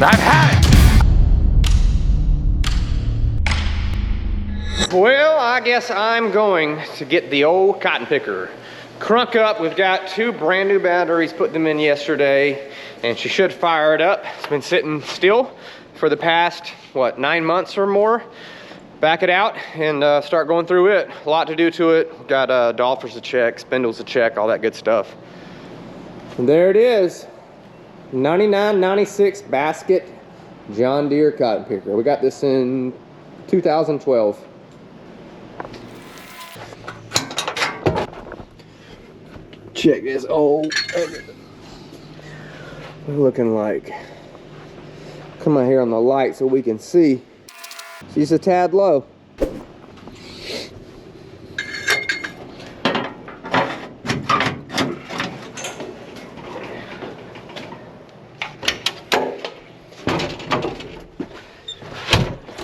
I've had it. Well, I guess I'm going to get the old cotton picker. Crunk up, we've got 2 brand new batteries, put them in yesterday, and she should fire it up. It's been sitting still for the past, what, 9 months or more. Back it out and start going through it. A lot to do to it. Got doffers to check, spindles to check, all that good stuff. And there it is. 9996 basket John Deere cotton picker. We got this in 2012. Check this old. Looking like. Come out here on the light so we can see. She's a tad low.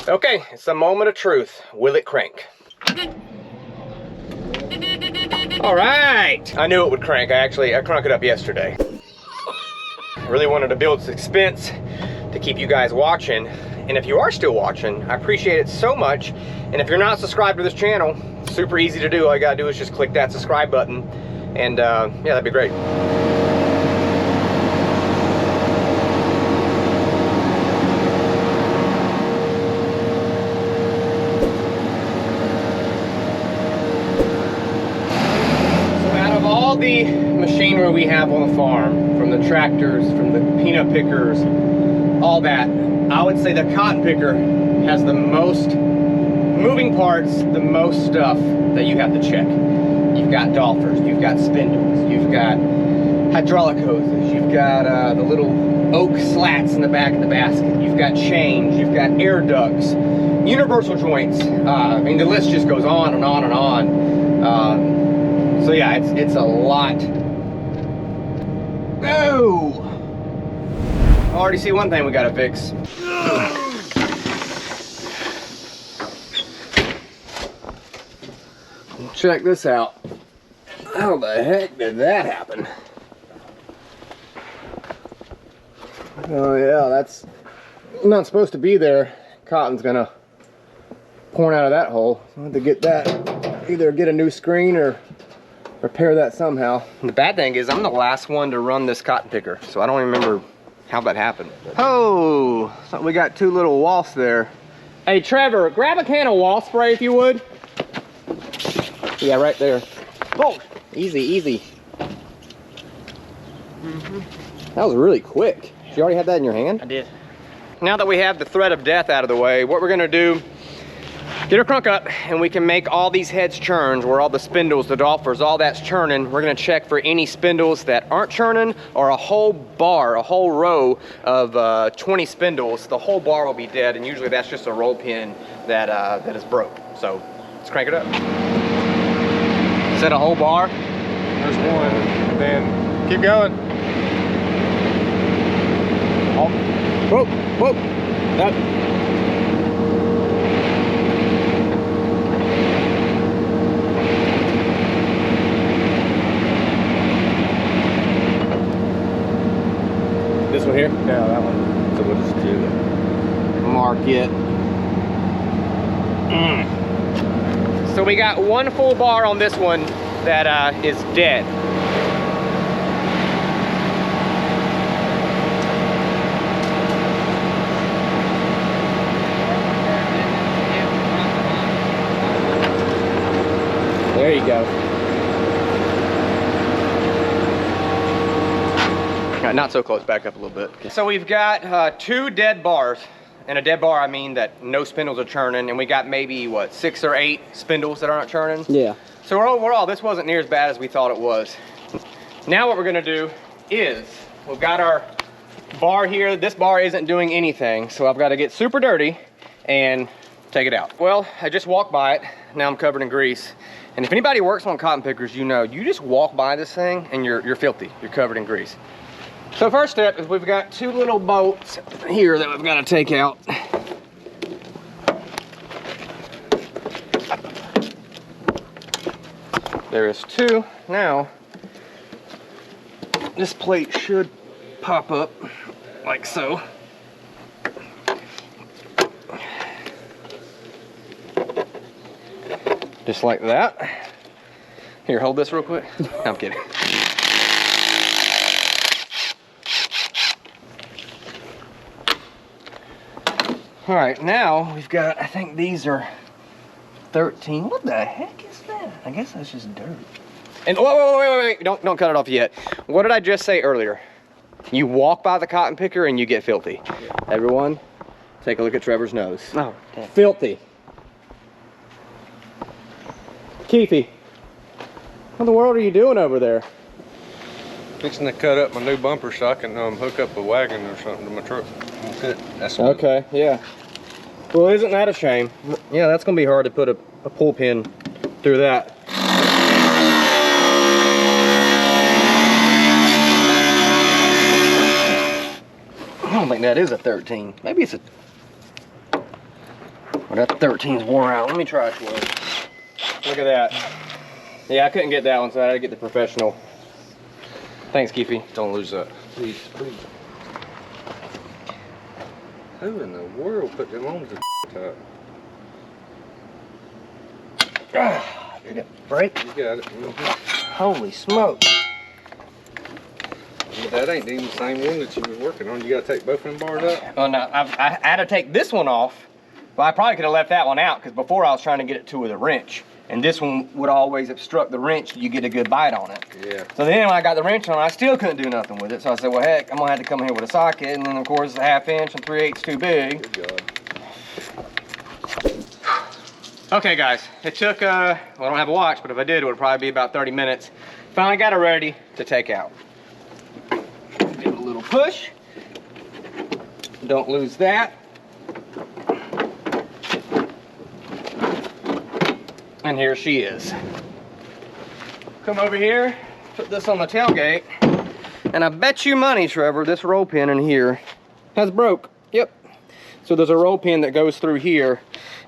Okay, it's the moment of truth. Will it crank? All right. I knew it would crank. I cranked it up yesterday. I really wanted to build suspense to keep you guys watching. And if you are still watching, I appreciate it so much. And if you're not subscribed to this channel, super easy to do. All you gotta do is just click that subscribe button. And yeah, that'd be great. The machinery we have on the farm, from the tractors, from the peanut pickers, all that, I would say the cotton picker has the most moving parts, the most stuff that you have to check. You've got doffers, you've got spindles, you've got hydraulic hoses, you've got the little oak slats in the back of the basket, you've got chains, you've got air ducts, universal joints. I mean, the list just goes on and on and on. So yeah, it's a lot. Oh! I already see one thing we gotta fix. Check this out. How the heck did that happen? Oh yeah, that's not supposed to be there. Cotton's gonna pour out of that hole. So I have to get that, either get a new screen or repair that somehow. And the bad thing is I'm the last one to run this cotton picker, so I don't even remember how that happened. Oh, so we got 2 little wasps there. Hey Trevor, grab a can of wasp spray if you would. Yeah, right there. Oh, easy, easy. That was really quick. You already had that in your hand? I did. Now that we have the threat of death out of the way, what we're gonna do, get her crunk up and we can make all these heads churns where all the spindles, the doffers, all that's churning. We're gonna check for any spindles that aren't churning or a whole bar, a whole row of 20 spindles. The whole bar will be dead, and usually that's just a roll pin that is broke. So let's crank it up. Is that a whole bar? There's one, and then keep going. Oh, whoa, whoa, that. This one here? Yeah, that one. So we'll just do that. Mark it. So we got 1 full bar on this one that is dead. There you go. Not so close, back up a little bit. So we've got 2 dead bars. And a dead bar, I mean that no spindles are churning, and we got maybe, what, 6 or 8 spindles that aren't churning? Yeah. So overall, this wasn't near as bad as we thought it was. Now what we're gonna do is, we've got our bar here. This bar isn't doing anything, so I've gotta get super dirty and take it out. Well, I just walked by it. Now I'm covered in grease. And if anybody works on cotton pickers, you know, you just walk by this thing and you're filthy. You're covered in grease. So first step is we've got 2 little bolts here that we've got to take out. There is 2. Now, this plate should pop up like so. Just like that. Here, hold this real quick. No, I'm kidding. All right, now we've got, I think these are 13. What the heck is that? I guess that's just dirt. And wait, don't cut it off yet. What did I just say earlier? You walk by the cotton picker and you get filthy. Yeah. Everyone, take a look at Trevor's nose. Oh, damn. Filthy. Keefy, what in the world are you doing over there? Fixing to cut up my new bumper so I can hook up a wagon or something to my truck. That's it. That's okay, yeah. Well, isn't that a shame? Yeah, that's gonna be hard to put a pull pin through that. I don't think that is a 13. Maybe it's a... Well, that 13's wore out. Let me try a 12. Look at that. Yeah, I couldn't get that one, so I had to get the professional. Thanks, Keefy. Don't lose that. Please, please. Who in the world put them on the top? Did it break? You got it. Holy smoke. But that ain't even the same one that you was working on. You got to take both of them bars out? Oh, no. I had to take this one off. But I probably could have left that one out because before I was trying to get it to with a wrench. And this one would always obstruct the wrench so you get a good bite on it. Yeah. So then when I got the wrench on, I still couldn't do nothing with it. So I said, well, heck, I'm gonna have to come here with a socket. And then of course it's a 1/2 inch and 3/8 too big. Good God. Okay guys, it took, well, I don't have a watch, but if I did, it would probably be about 30 minutes. Finally got it ready to take out. Give it a little push. Don't lose that. And here she is. Come over here, put this on the tailgate, and I bet you money, Trevor, this roll pin in here has broke. Yep. So there's a roll pin that goes through here,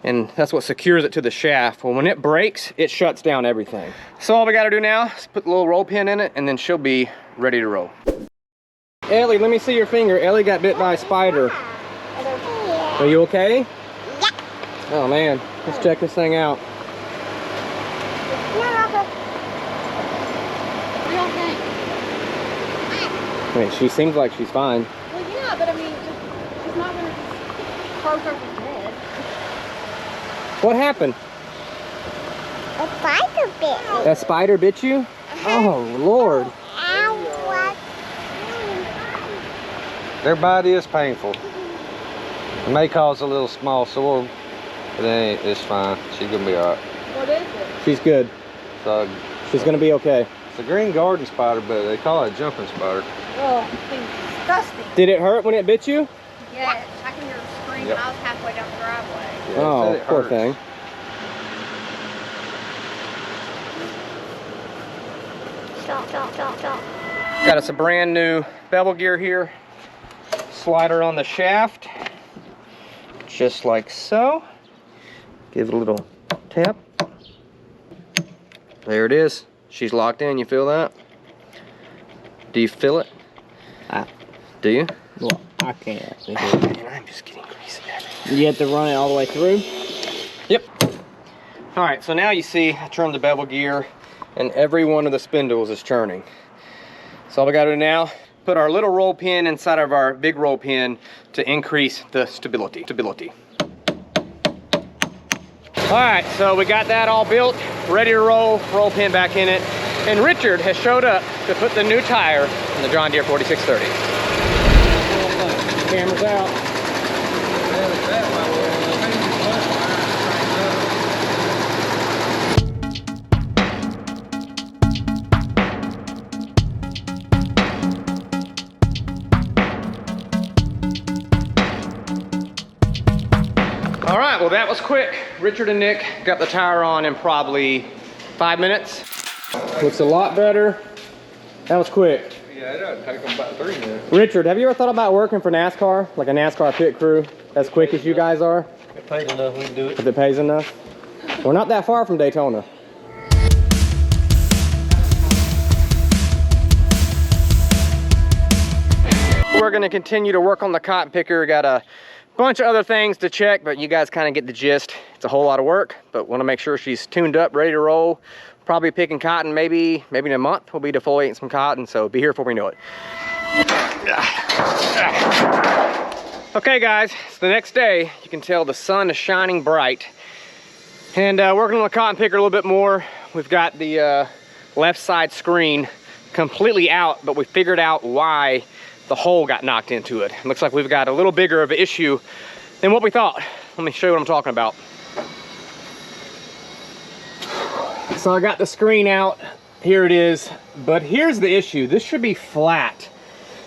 and that's what secures it to the shaft. Well, when it breaks, it shuts down everything. So all we gotta do now is put the little roll pin in it, and then she'll be ready to roll. Ellie, let me see your finger. Ellie got bit by a spider. Are you okay? Yeah. Oh man, let's check this thing out. I mean, she seems like she's fine. Well, yeah, but I mean, she's not gonna just croak over the head. What happened? A spider bit me. That spider bit you? Oh, Lord. Their bite is painful. It may cause a little small sore, but it's fine. She's gonna be all right. What is it? She's good. So, She's gonna be okay. it's a green garden spider, but they call it a jumping spider. Oh, it's disgusting. Did it hurt when it bit you? Yes, I can hear her scream. Yep. I was halfway down the driveway. Yeah, Oh, it poor hurts. thing. Stop. Got us a brand new bevel gear here. Slider on the shaft. Just like so. Give it a little tap. There it is. She's locked in. You feel that? Do you feel it? Do you? Well, I can't. Man, I'm just getting greasy everywhere. You have to run it all the way through? Yep. All right, so now you see I turned the bevel gear and every one of the spindles is turning. So all we gotta do now, put our little roll pin inside of our big roll pin to increase the stability. All right, so we got that all built, ready to roll pin back in it. And Richard has showed up to put the new tire in the John Deere 4630. Camera's out. All right, well that was quick. Richard and Nick got the tire on in probably 5 minutes. Looks a lot better. That was quick. Yeah, it doesn't take them about 3 minutes. Richard, have you ever thought about working for NASCAR? Like a NASCAR pit crew, as quick as you guys are? If it pays enough, we can do it. If it pays enough? We're not that far from Daytona. We're gonna continue to work on the cotton picker. Got a Bunch of other things to check, but you guys kind of get the gist. It's a whole lot of work, but want to make sure she's tuned up, ready to roll. Probably picking cotton maybe in a month. We'll be defoliating some cotton, so be here before we know it. Okay guys, it's the next day. You can tell the sun is shining bright. And working on the cotton picker a little bit more. We've got the left side screen completely out, but we figured out why the hole got knocked into it. Looks like we've got a little bigger of an issue than what we thought. Let me show you what I'm talking about. So I got the screen out, here it is, but here's the issue. This should be flat.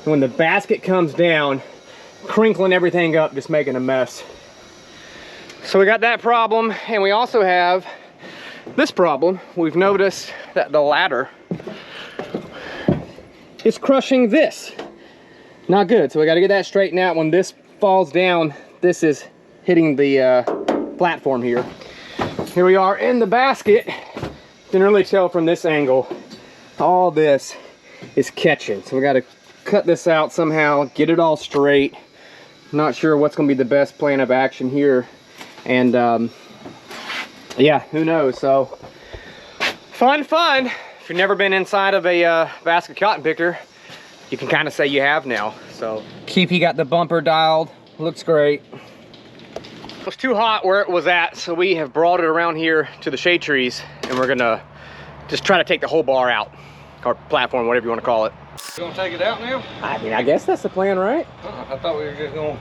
And when the basket comes down, crinkling everything up, just making a mess. So we got that problem, and we also have this problem. We've noticed that the ladder is crushing this. Not good, so we gotta get that straightened out. When this falls down, this is hitting the platform here. Here we are in the basket. Can really tell from this angle, all this is catching. So we gotta cut this out somehow, get it all straight. Not sure what's gonna be the best plan of action here. And yeah, who knows? So fun. If you've never been inside of a basket cotton picker, you can kind of say you have now. So Keepy got the bumper dialed, looks great. It was too hot where it was at, so we have brought it around here to the shade trees, and we're gonna just try to take the whole bar out, or platform, whatever you want to call it. You gonna take it out now? I mean, I guess that's the plan, right? I thought we were just gonna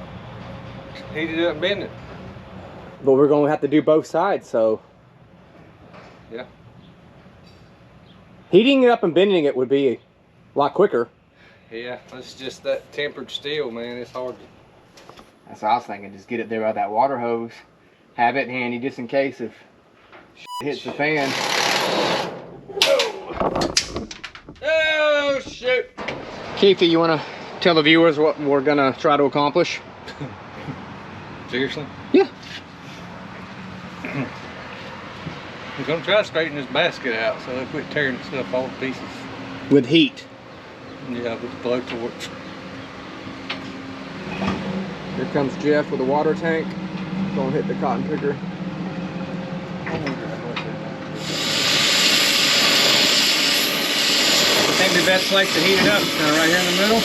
heat it up and bend it. But we're gonna have to do both sides, so. Yeah. Heating it up and bending it would be a lot quicker. Yeah, it's just that tempered steel, man. It's hard to... That's what I was thinking, just get it there by that water hose. Have it handy just in case if shit hits the fan. Oh, shoot. Keithy, you wanna tell the viewers what we're gonna try to accomplish? Seriously? Yeah. I'm gonna try to straighten this basket out so they quit tearing stuff all to pieces. With heat. Yeah, with the blowtorch. Here comes Jeff with a water tank. Gonna hit the cotton picker. I think the best place to heat it up is kind of right here in the middle.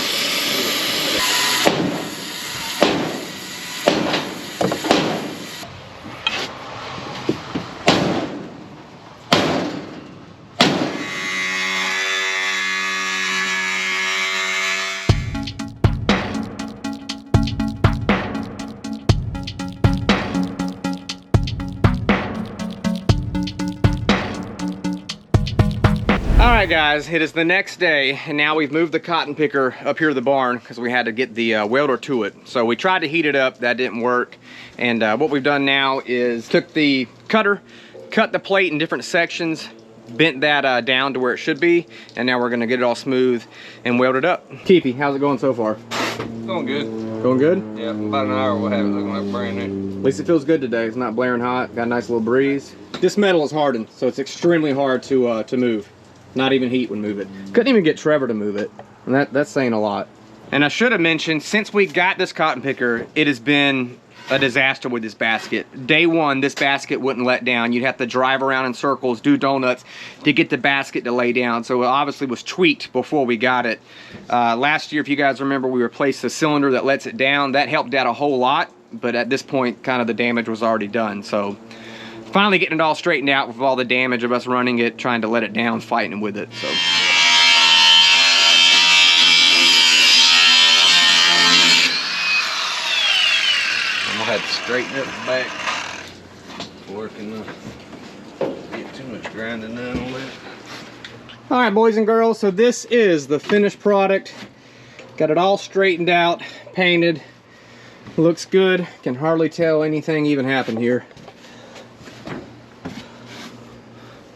Alright guys, it is the next day, and now we've moved the cotton picker up here to the barn because we had to get the welder to it. So we tried to heat it up, that didn't work. And what we've done now is took the cutter, cut the plate in different sections, bent that down to where it should be, and now we're gonna get it all smooth and weld it up. Keepy, how's it going so far? Going good. Going good? Yeah, in about an hour we'll have it looking like brand new. At least it feels good today. It's not blaring hot, got a nice little breeze. This metal is hardened, so it's extremely hard to move. Not even heat would move it. Couldn't even get Trevor to move it. And that's saying a lot. And I should have mentioned, since we got this cotton picker, it has been a disaster with this basket. Day one, this basket wouldn't let down. You'd have to drive around in circles, do donuts to get the basket to lay down. So it obviously was tweaked before we got it. Last year, if you guys remember, we replaced the cylinder that lets it down. That helped out a whole lot, but at this point, kind of the damage was already done. So finally getting it all straightened out with all the damage of us running it, trying to let it down, fighting with it. So. I'm gonna have to straighten up the back before I can get too much grinding done on that. All right, boys and girls, so this is the finished product. Got it all straightened out, painted. Looks good. Can hardly tell anything even happened here.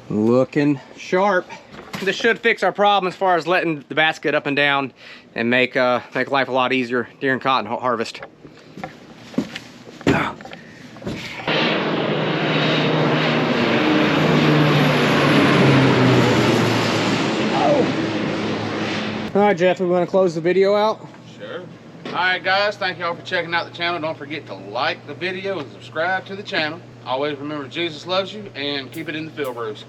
Looking sharp. This should fix our problem as far as letting the basket up and down and make life a lot easier during cotton harvest. Oh. All right, Jeff, we want to close the video out? Sure. All Alright guys, thank y'all for checking out the channel. Don't forget to like the video and subscribe to the channel. Always remember Jesus loves you and keep it in the field, Bruce.